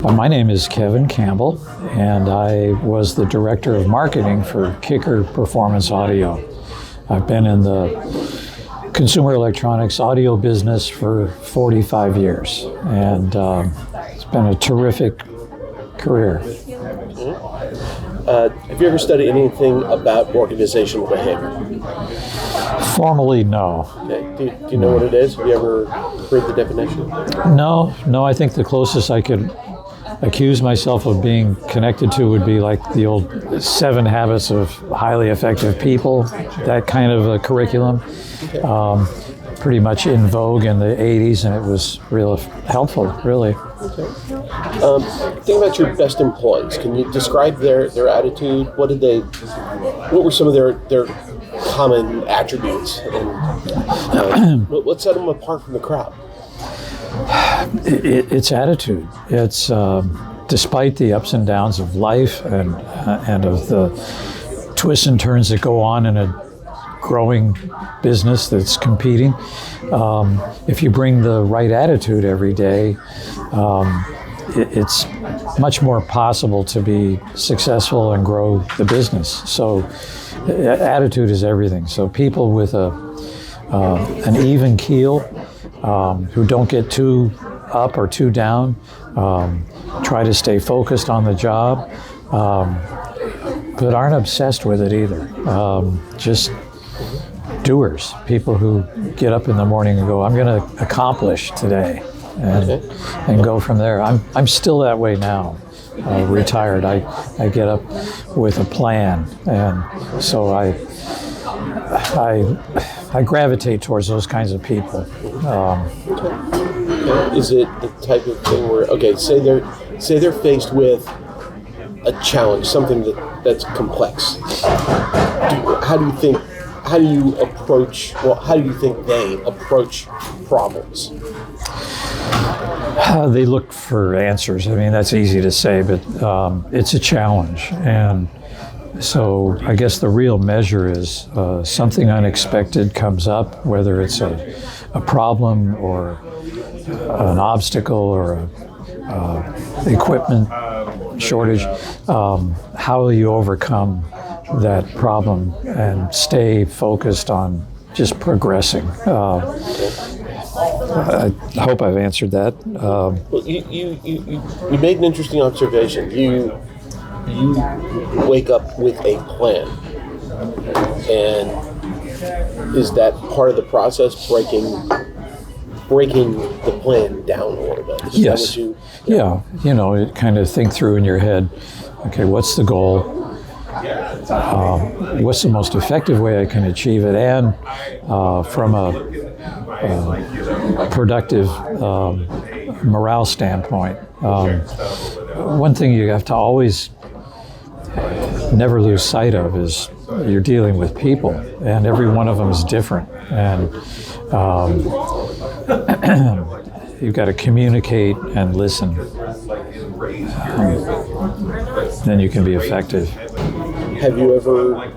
My name is Kevin Campbell, and I was the Director of Marketing for Kicker Performance Audio. I've been in the consumer electronics audio business for 45 years, and it's been a terrific career. Have you ever studied anything about organizational behavior? Formally, no. Okay. Do you know what it is? Have you ever heard the definition? No, I think the closest I could accuse myself of being connected to would be like the old 7 Habits of Highly Effective People, that kind of a curriculum. Okay. Pretty much in vogue in the 80s, and it was real helpful, really. Okay. Think about your best employees. Can you describe their attitude? What were some of their common attributes, and what set them apart from the crowd? It's attitude. It's despite the ups and downs of life and of the twists and turns that go on in a growing business that's competing. If you bring the right attitude every day, it's much more possible to be successful and grow the business. So attitude is everything. So people with an even keel, who don't get too up or too down, try to stay focused on the job, but aren't obsessed with it either. Just doers, people who get up in the morning and go, I'm going to accomplish today, and go from there. I'm still that way now. Retired, I get up with a plan, and so I gravitate towards those kinds of people. Is it the type of thing where, say they're faced with a challenge, something that's complex? How do you think they approach problems? They look for answers. I mean, that's easy to say, but it's a challenge. And so I guess the real measure is something unexpected comes up, whether it's a problem or an obstacle or a equipment shortage. How will you overcome that problem and stay focused on just progressing? I hope I've answered that. Well, you made an interesting observation. You wake up with a plan, and is that part of the process, breaking the plan down a little bit? Yes. Yeah. You kind of think through in your head, okay, what's the goal? What's the most effective way I can achieve it? And from a productive morale standpoint, one thing you have to always never lose sight of is you're dealing with people, and every one of them is different, and you've got to communicate and listen. Then you can be effective. Have you ever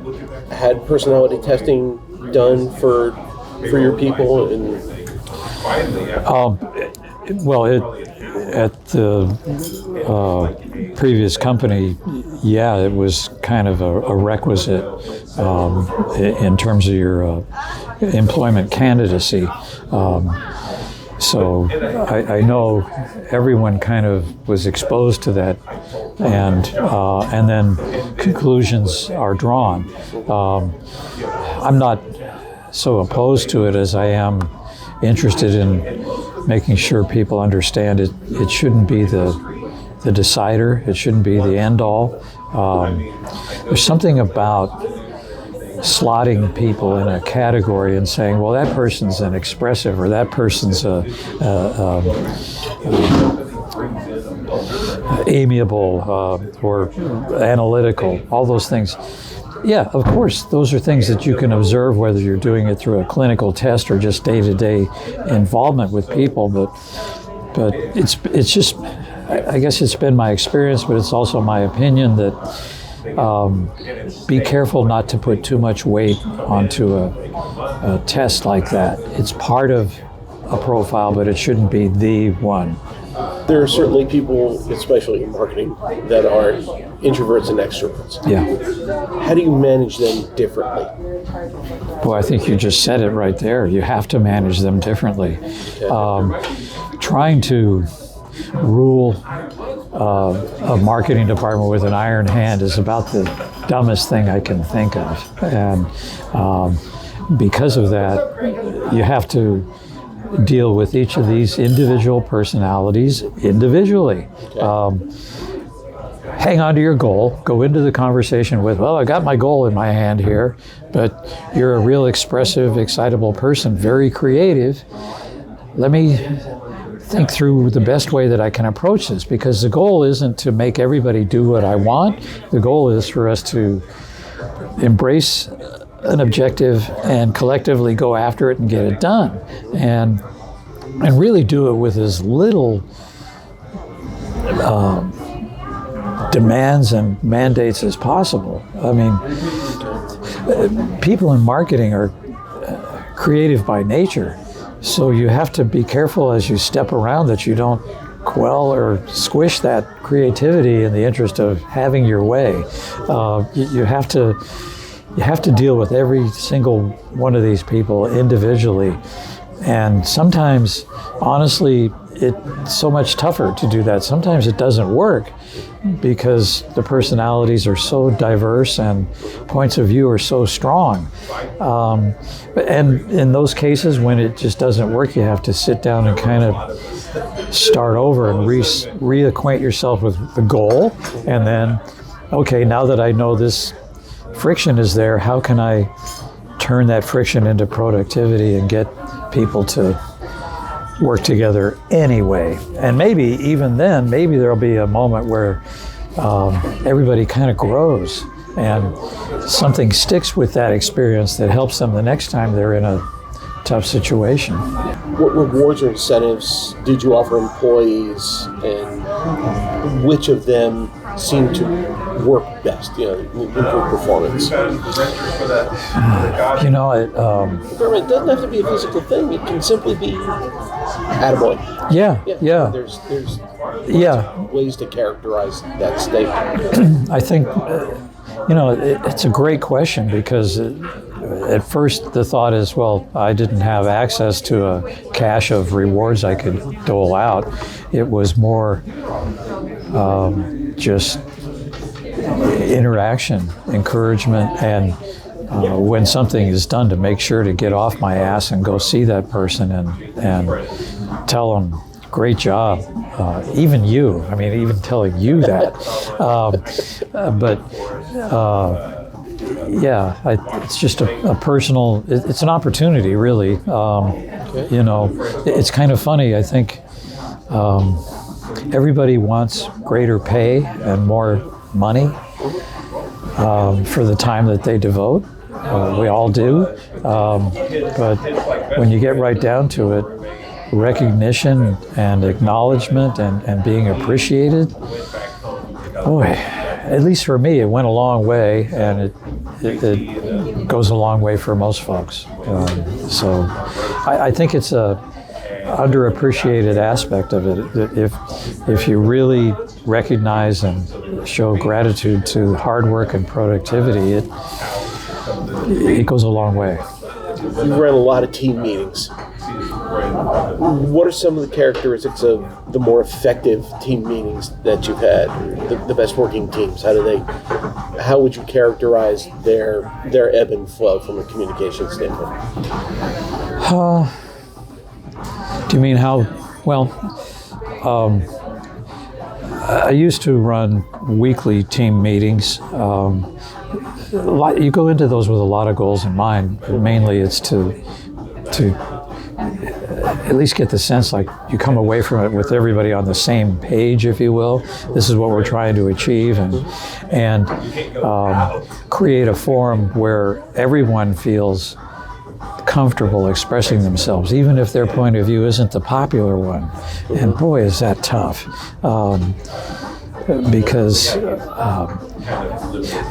had personality testing done for your people? At the previous company, yeah, it was kind of a requisite in terms of your employment candidacy. So I know everyone kind of was exposed to that, and then conclusions are drawn. I'm not so opposed to it as I am interested in making sure people understand it. It shouldn't be the decider. It shouldn't be the end all. There's something about slotting people in a category and saying, well, that person's an expressive, or that person's amiable, or analytical, all those things. Yeah, of course, those are things that you can observe, whether you're doing it through a clinical test or just day-to-day involvement with people. But it's just, I guess it's been my experience, but it's also my opinion that be careful not to put too much weight onto a test like that. It's part of a profile, but it shouldn't be the one. There are certainly people, especially in marketing, that are introverts and extroverts. Yeah. How do you manage them differently? Well, I think you just said it right there. You have to manage them differently. Trying to rule a marketing department with an iron hand is about the dumbest thing I can think of. And because of that, you have to deal with each of these individual personalities individually. Hang on to your goal, go into the conversation with, well, I got my goal in my hand here, but you're a real expressive, excitable person, very creative. Let me think through the best way that I can approach this, because the goal isn't to make everybody do what I want. The goal is for us to embrace an objective and collectively go after it and get it done, and really do it with as little demands and mandates as possible. I mean, people in marketing are creative by nature, so you have to be careful as you step around that you don't quell or squish that creativity in the interest of having your way. You have to deal with every single one of these people individually. And sometimes, honestly, it's so much tougher to do that. Sometimes it doesn't work because the personalities are so diverse and points of view are so strong. And in those cases, when it just doesn't work, you have to sit down and kind of start over and reacquaint yourself with the goal. And then, okay, now that I know this friction is there, how can I turn that friction into productivity and get people to work together anyway? And maybe even then, maybe there'll be a moment where everybody kind of grows and something sticks with that experience that helps them the next time they're in a tough situation. What rewards or incentives did you offer employees, and which of them seem to work best, improve performance? It doesn't have to be a physical thing. It can simply be attaboy. Yeah. There's ways to characterize that statement. I think, it's a great question, because at first the thought is, well, I didn't have access to a cache of rewards I could dole out. It was more just interaction, encouragement, and when something is done, to make sure to get off my ass and go see that person and tell them, great job. Even telling you that. It's just a personal, it's an opportunity, really. It's kind of funny. I think everybody wants greater pay and more money for the time that they devote. We all do. But when you get right down to it, recognition and acknowledgement and being appreciated, boy, at least for me, it went a long way, and it goes a long way for most folks. So I think it's a underappreciated aspect of it. If you really recognize and show gratitude to hard work and productivity, it goes a long way. You ran a lot of team meetings. What are some of the characteristics of the more effective team meetings that you've had? The best working teams. How would you characterize their ebb and flow from a communication standpoint? Do you mean how? Well, I used to run weekly team meetings. You go into those with a lot of goals in mind, but mainly it's to at least get the sense like you come away from it with everybody on the same page, if you will. This is what we're trying to achieve, and create a forum where everyone feels comfortable expressing themselves, even if their point of view isn't the popular one. And boy, is that tough. Because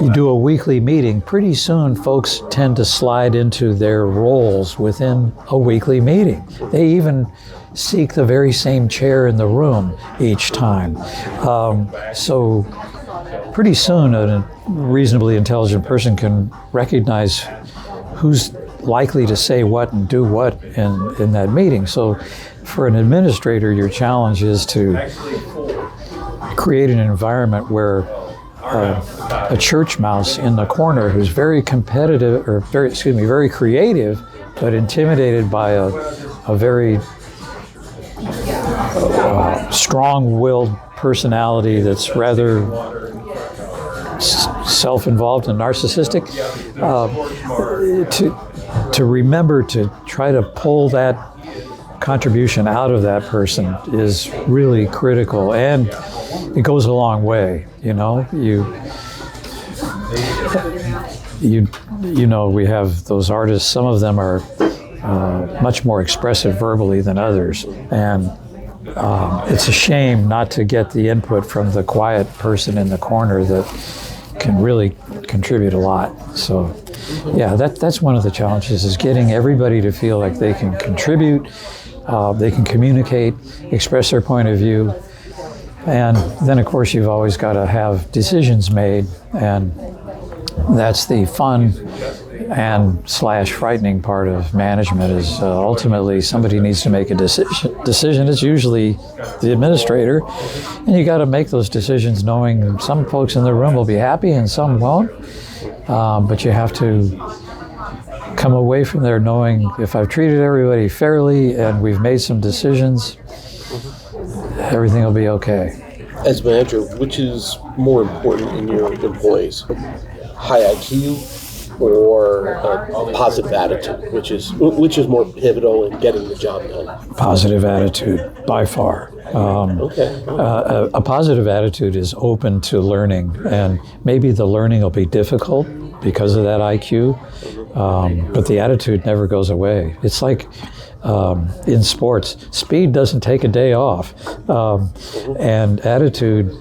you do a weekly meeting, pretty soon folks tend to slide into their roles within a weekly meeting. They even seek the very same chair in the room each time. So pretty soon a reasonably intelligent person can recognize who's likely to say what and do what in that meeting. So for an administrator, your challenge is to create an environment where a church mouse in the corner who's very competitive, or very creative, but intimidated by a very strong-willed personality that's rather self-involved and narcissistic, to remember to try to pull that contribution out of that person is really critical, and it goes a long way. You know, we have those artists. Some of them are much more expressive verbally than others, and it's a shame not to get the input from the quiet person in the corner that can really contribute a lot. So, yeah, that's one of the challenges, is getting everybody to feel like they can contribute, they can communicate, express their point of view, and then of course you've always got to have decisions made, and that's the fun and / frightening part of management. Is ultimately somebody needs to make a decision. It's usually the administrator, and you got to make those decisions knowing some folks in the room will be happy and some won't, but you have to come away from there knowing, if I've treated everybody fairly and we've made some decisions, everything will be okay. As manager, which is more important in your employees? High IQ or a positive attitude, which is more pivotal in getting the job done? Positive attitude, by far. A positive attitude is open to learning, and maybe the learning will be difficult because of that IQ, but the attitude never goes away. It's like in sports, speed doesn't take a day off, and attitude,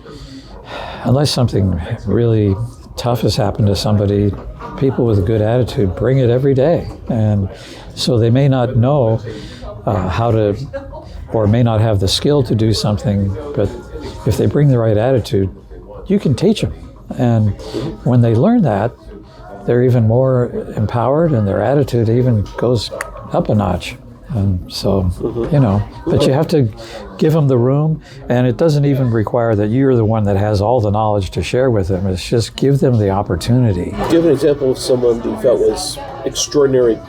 unless something really tough has happened to somebody, people with a good attitude bring it every day. And so they may not know how to, or may not have the skill to do something, but if they bring the right attitude, you can teach them. And when they learn that, they're even more empowered, and their attitude even goes up a notch. And so, but you have to give them the room, and it doesn't even require that you're the one that has all the knowledge to share with them. It's just give them the opportunity. Do you have an example of someone that you felt was extraordinarily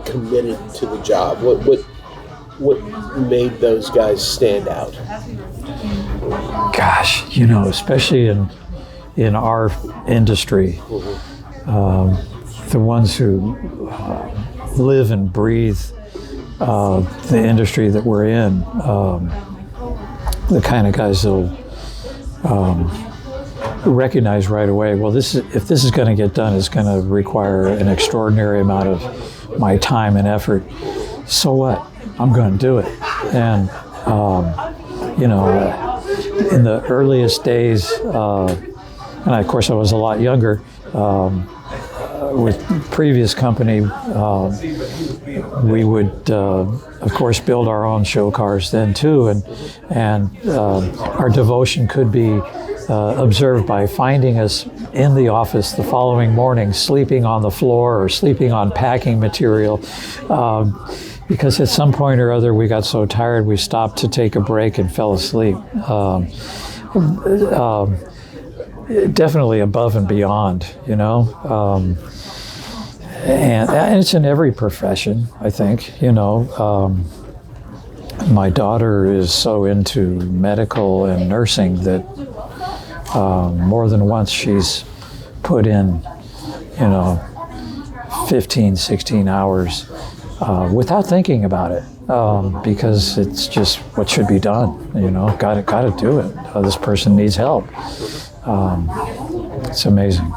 committed to the job? What made those guys stand out? Gosh, especially in our industry, the ones who live and breathe the industry that we're in, the kind of guys that'll recognize right away, well, if this is going to get done, it's going to require an extraordinary amount of my time and effort. So what? I'm going to do it. And in the earliest days, and of course I was a lot younger, with previous company, we would, of course, build our own show cars then too, and our devotion could be observed by finding us in the office the following morning, sleeping on the floor or sleeping on packing material, because at some point or other we got so tired we stopped to take a break and fell asleep. Definitely above and beyond, and it's in every profession, I think. My daughter is so into medical and nursing that more than once she's put in, 15, 16 hours without thinking about it, because it's just what should be done. Got to do it. This person needs help. It's amazing.